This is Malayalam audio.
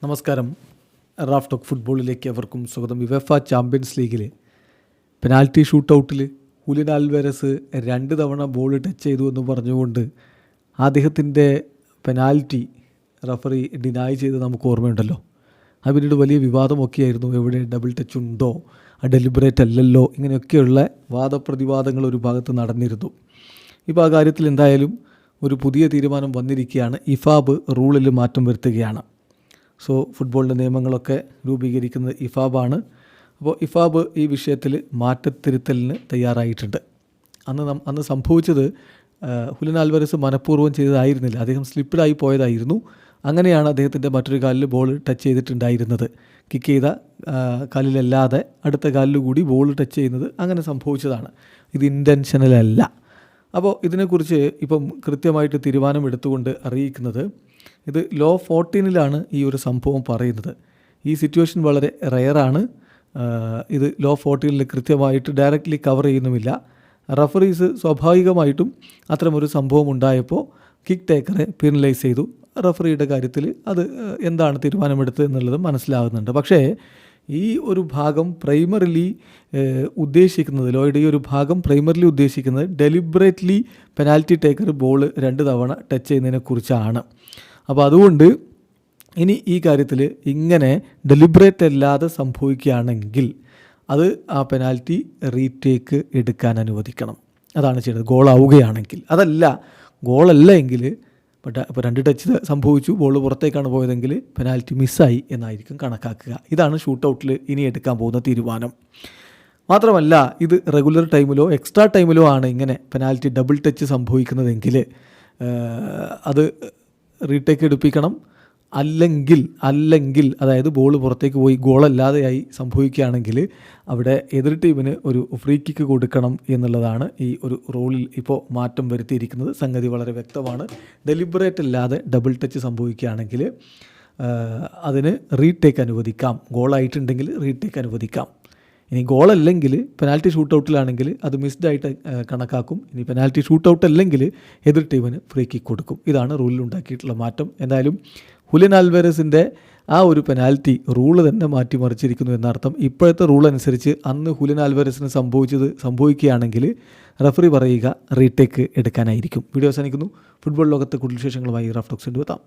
നമസ്കാരം. റാഫ് ടോക്ക് ഫുട്ബോളിലേക്ക് അവർക്കും സ്വാഗതം. യുവേഫ ചാമ്പ്യൻസ് ലീഗിൽ പെനാൽറ്റി ഷൂട്ടൗട്ടിൽ ഹുലിൻ ആൽവാരസ് 2 തവണ ബോൾ ടച്ച് ചെയ്തു എന്ന് പറഞ്ഞുകൊണ്ട് അദ്ദേഹത്തിൻ്റെ പെനാൽറ്റി റഫറി ഡിനായ് ചെയ്ത് നമുക്ക് ഓർമ്മയുണ്ടല്ലോ. അത് പിന്നീട് വലിയ വിവാദമൊക്കെയായിരുന്നു. എവിടെ ഡബിൾ ടച്ച് ഉണ്ടോ, ഡെലിബറേറ്റ് അല്ലല്ലോ, ഇങ്ങനെയൊക്കെയുള്ള വാദപ്രതിവാദങ്ങൾ ഒരു ഭാഗത്ത് നടന്നിരുന്നു. ഇപ്പോൾ ആ കാര്യത്തിൽ എന്തായാലും ഒരു പുതിയ തീരുമാനം വന്നിരിക്കുകയാണ്. ഇഫാബ് റൂളിൽ മാറ്റം വരുത്തുകയാണ്. സോ ഫുട്ബോളിൻ്റെ നിയമങ്ങളൊക്കെ രൂപീകരിക്കുന്നത് ഇഫാബാണ്. അപ്പോൾ ഇഫാബ് ഈ വിഷയത്തിൽ മാറ്റത്തിരുത്തലിന് തയ്യാറായിട്ടുണ്ട്. അന്ന് സംഭവിച്ചത് ഹുലിൻ ആൽവാരസ് മനഃപൂർവ്വം ചെയ്തതായിരുന്നില്ല. അദ്ദേഹം സ്ലിപ്പിഡായി പോയതായിരുന്നു. അങ്ങനെയാണ് അദ്ദേഹത്തിൻ്റെ മറ്റൊരു കാലിൽ ബോൾ ടച്ച് ചെയ്തിട്ടുണ്ടായിരുന്നത്. കിക്ക് ചെയ്ത കാലിലല്ലാതെ അടുത്ത കാലിൽ കൂടി ബോൾ ടച്ച് ചെയ്യുന്നത് അങ്ങനെ സംഭവിച്ചതാണ്. ഇത് ഇൻറ്റൻഷനലല്ല. അപ്പോൾ ഇതിനെക്കുറിച്ച് ഇപ്പം കൃത്യമായിട്ട് തീരുമാനമെടുത്തുകൊണ്ട് അറിയിക്കുന്നത്, ഇത് ലോ 14 ഈ ഒരു സംഭവം പറയുന്നത്. ഈ സിറ്റുവേഷൻ വളരെ റെയറാണ്. ഇത് ലോ 14 കൃത്യമായിട്ട് ഡയറക്റ്റ്ലി കവർ ചെയ്യുന്നുമില്ല. റഫറീസ് സ്വാഭാവികമായിട്ടും അത്തരമൊരു സംഭവം ഉണ്ടായപ്പോൾ കിക്ക് ടേക്കറെ പീനലൈസ് ചെയ്തു. റഫറിയുടെ കാര്യത്തിൽ അത് എന്താണ് തീരുമാനമെടുത്തത് എന്നുള്ളത് മനസ്സിലാകുന്നുണ്ട്. പക്ഷേ ഈ ഒരു ഭാഗം പ്രൈമറിലി ഉദ്ദേശിക്കുന്നത്, ലോയുടെ ഈ ഒരു ഭാഗം പ്രൈമറിലി ഉദ്ദേശിക്കുന്നത് ഡെലിബറേറ്റ്ലി പെനാൽറ്റി ടേക്കർ ബോൾ 2 തവണ ടച്ച് ചെയ്യുന്നതിനെക്കുറിച്ചാണ്. അപ്പോൾ അതുകൊണ്ട് ഇനി ഈ കാര്യത്തിൽ ഇങ്ങനെ ഡെലിബറേറ്റ് അല്ലാതെ സംഭവിക്കുകയാണെങ്കിൽ അത് ആ പെനാൽറ്റി റീടേക്ക് എടുക്കാൻ അനുവദിക്കണം. അതാണ് ചെയ്യുന്നത്, ഗോളാവുകയാണെങ്കിൽ. അതല്ല, ഗോളല്ല എങ്കിൽ ഇപ്പോൾ 2 ടച്ച് സംഭവിച്ചു, ബോൾ പുറത്തേക്കാണ് പോയതെങ്കിൽ പെനാൽറ്റി മിസ്സായി എന്നായിരിക്കും കണക്കാക്കുക. ഇതാണ് ഷൂട്ടൗട്ടിൽ ഇനി എടുക്കാൻ പോകുന്ന തീരുമാനം. മാത്രമല്ല, ഇത് റെഗുലർ ടൈമിലോ എക്സ്ട്രാ ടൈമിലോ ആണ് ഇങ്ങനെ പെനാൽറ്റി ഡബിൾ ടച്ച് സംഭവിക്കുന്നതെങ്കിൽ അത് റീടേക്ക് എടുപ്പിക്കണം. അല്ലെങ്കിൽ അതായത് ബോൾ പുറത്തേക്ക് പോയി ഗോളല്ലാതെയായി സംഭവിക്കുകയാണെങ്കിൽ അവിടെ എതിർ ടീമിന് ഒരു ഫ്രീ കിക്ക് കൊടുക്കണം എന്നുള്ളതാണ് ഈ ഒരു റൂളിൽ ഇപ്പോൾ മാറ്റം വരുത്തിയിരിക്കുന്നത്. സംഗതി വളരെ വ്യക്തമാണ്. ഡെലിബറേറ്റ് അല്ലാതെ ഡബിൾ ടച്ച് സംഭവിക്കുകയാണെങ്കിൽ അതിന് റീടേക്ക് അനുവദിക്കാം. ഗോളായിട്ടുണ്ടെങ്കിൽ റീടേക്ക് അനുവദിക്കാം. ഇനി ഗോളല്ലെങ്കിൽ പെനാൽറ്റി ഷൂട്ടൗട്ടിലാണെങ്കിൽ അത് മിസ്ഡായിട്ട് കണക്കാക്കും. ഇനി പെനാൽറ്റി ഷൂട്ടൗട്ട് അല്ലെങ്കിൽ എതിർ ടീമിന് ഫ്രീ കിക്ക് കൊടുക്കും. ഇതാണ് റൂളിൽ ഉണ്ടാക്കിയിട്ടുള്ള മാറ്റം. എന്തായാലും ഹുലിൻ ആൽവാരസിൻ്റെ ആ ഒരു പെനാൽറ്റി റൂള് തന്നെ മാറ്റിമറിച്ചിരിക്കുന്നു എന്നർത്ഥം. ഇപ്പോഴത്തെ റൂൾ അനുസരിച്ച് അന്ന് ഹുലിൻ ആൽവാരസിന് സംഭവിക്കുകയാണെങ്കിൽ റഫറി പറയുക റീടേക്ക് എടുക്കാനായിരിക്കും. വീഡിയോ അവസാനിക്കുന്നു. ഫുട്ബോൾ ലോകത്തെ കൂടുതൽ വിശേഷങ്ങളുമായി റാഫ് ടോക്സ് എത്താം.